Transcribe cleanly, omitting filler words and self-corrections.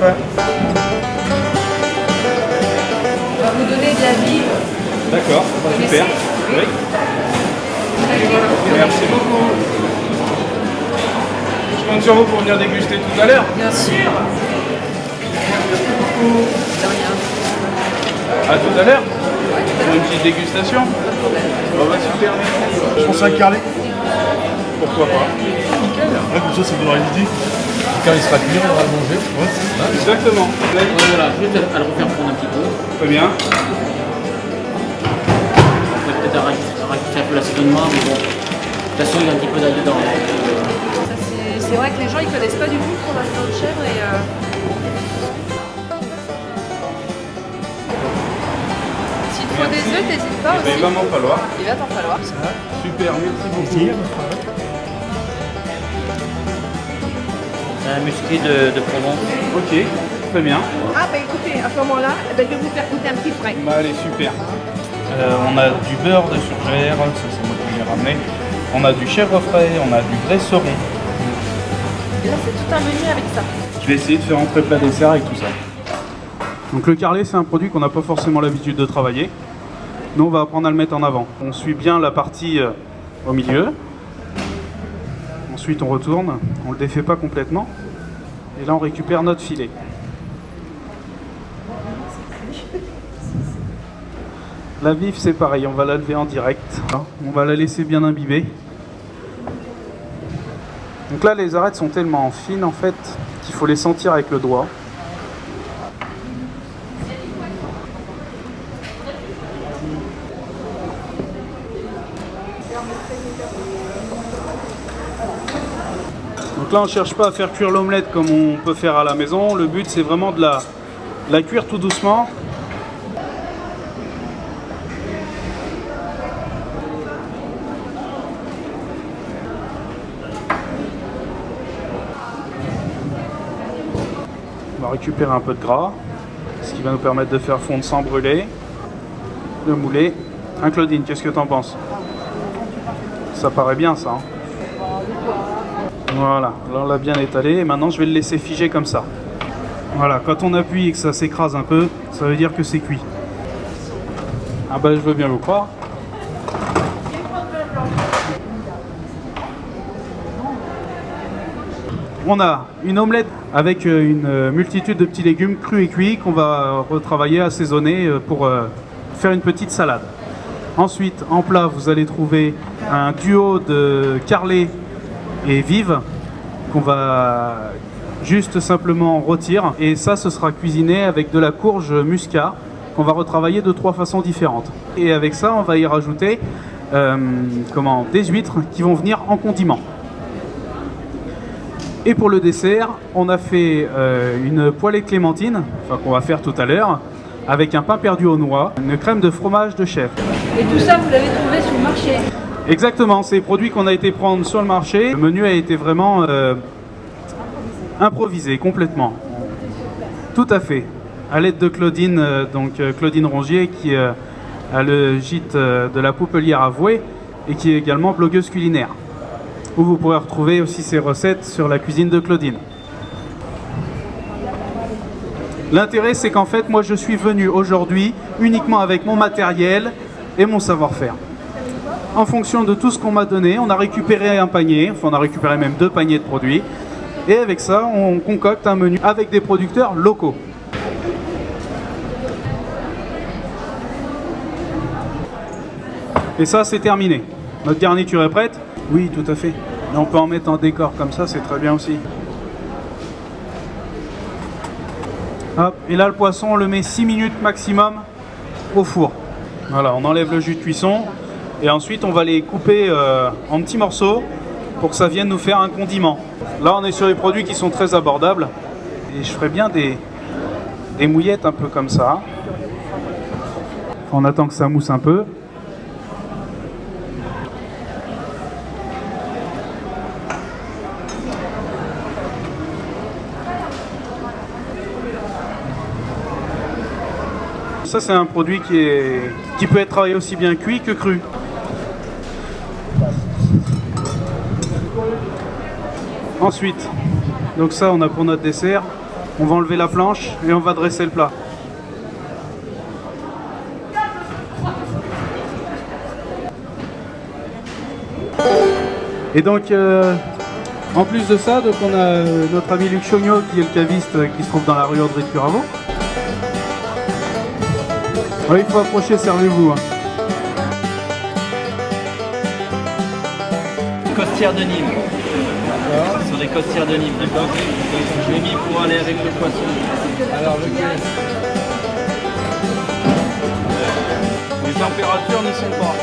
Ouais. On va vous donner de la vive. D'accord, super. Oui. Merci beaucoup. Je compte sur vous pour venir déguster tout à l'heure. Bien sûr. De rien. À tout à l'heure. Pour une petite dégustation. Bon bah super. Je pense à un carlet. Pourquoi pas. Nickel. Ouais, comme ça donnerait l'idée. Quand il sera cuit, on va le manger. Ouais. Exactement. Voilà, juste à le refaire fondre un petit peu. Très bien. On peut peut-être rajouter un peu l'assaisonnement, mais bon. De toute façon, il y a un petit peu d'ail dedans. C'est vrai que les gens ils connaissent pas du tout pour la viande de chèvre et s'il te faut des œufs, t'hésites pas Eh ben, aussi. il va m'en falloir. Il va t'en falloir. Super, merci beaucoup. C'est un musqué de Provence. Ok, très bien. Ah ben écoutez, à ce moment-là, je vais vous faire goûter un petit frais. Bah allez, super. On a du beurre de surgère, ça c'est moi qui l'ai ramené. On a du chèvre frais, on a du vrai sauron. Et là c'est tout un menu avec ça. Je vais essayer de faire entrer plat dessert avec tout ça. Donc le carlet, c'est un produit qu'on n'a pas forcément l'habitude de travailler. Nous, on va apprendre à le mettre en avant. On suit bien la partie au milieu. Ensuite, on retourne. On ne le défait pas complètement. Et là, on récupère notre filet. La vif, c'est pareil. On va la lever en direct. On va la laisser bien imbiber. Donc là, les arêtes sont tellement fines, en fait, qu'il faut les sentir avec le doigt. Donc là, on ne cherche pas à faire cuire l'omelette comme on peut faire à la maison. Le but, c'est vraiment de la cuire tout doucement. On va récupérer un peu de gras, ce qui va nous permettre de faire fondre sans brûler, de mouler. Hein, Claudine, qu'est-ce que tu en penses? Ça paraît bien, ça. Hein. Voilà, là on l'a bien étalé et maintenant je vais le laisser figer comme ça. Voilà, quand on appuie et que ça s'écrase un peu, ça veut dire que c'est cuit. Ah bah je veux bien vous croire. On a une omelette avec une multitude de petits légumes crus et cuits qu'on va retravailler, assaisonner pour faire une petite salade. Ensuite, en plat, vous allez trouver un duo de carlet et vive qu'on va juste simplement rôtir. Et ça, ce sera cuisiné avec de la courge muscat qu'on va retravailler de 3 façons différentes. Et avec ça, on va y rajouter des huîtres qui vont venir en condiment. Et pour le dessert, on a fait une poêlée de clémentine, enfin qu'on va faire tout à l'heure, avec un pain perdu aux noix, une crème de fromage de chèvre. Et tout ça vous l'avez trouvé sur le marché. Exactement, c'est des produits qu'on a été prendre sur le marché. Le menu a été vraiment improvisé complètement. Tout à fait. À l'aide de Claudine, Claudine Rongier, qui a le gîte de la Poupelière à Voué et qui est également blogueuse culinaire. Où vous pourrez retrouver aussi ses recettes sur la cuisine de Claudine. L'intérêt, c'est qu'en fait, moi, je suis venu aujourd'hui uniquement avec mon matériel et mon savoir-faire. En fonction de tout ce qu'on m'a donné, on a récupéré un panier, enfin on a récupéré même 2 paniers de produits. Et avec ça, on concocte un menu avec des producteurs locaux. Et ça, c'est terminé. Notre garniture est prête? Oui, tout à fait. Et on peut en mettre en décor comme ça, c'est très bien aussi. Hop, et là, le poisson, on le met 6 minutes maximum au four. Voilà, on enlève le jus de cuisson. Et ensuite, on va les couper en petits morceaux pour que ça vienne nous faire un condiment. Là, on est sur des produits qui sont très abordables. Et je ferai bien des mouillettes un peu comme ça. On attend que ça mousse un peu. Ça, c'est un produit qui peut être travaillé aussi bien cuit que cru. Ensuite, donc ça, on a pour notre dessert On va enlever la planche et on va dresser le plat. Et donc, en plus de ça, donc on a notre ami Luc Chogno qui est le caviste qui se trouve dans la rue Audrey de Puraveau. Ouais, il faut approcher, servez-vous. Hein. Costières de Nîmes. Ce sont des costières de Nîmes. Je l'ai mis pour aller avec le poisson. Alors, les températures ne sont pas.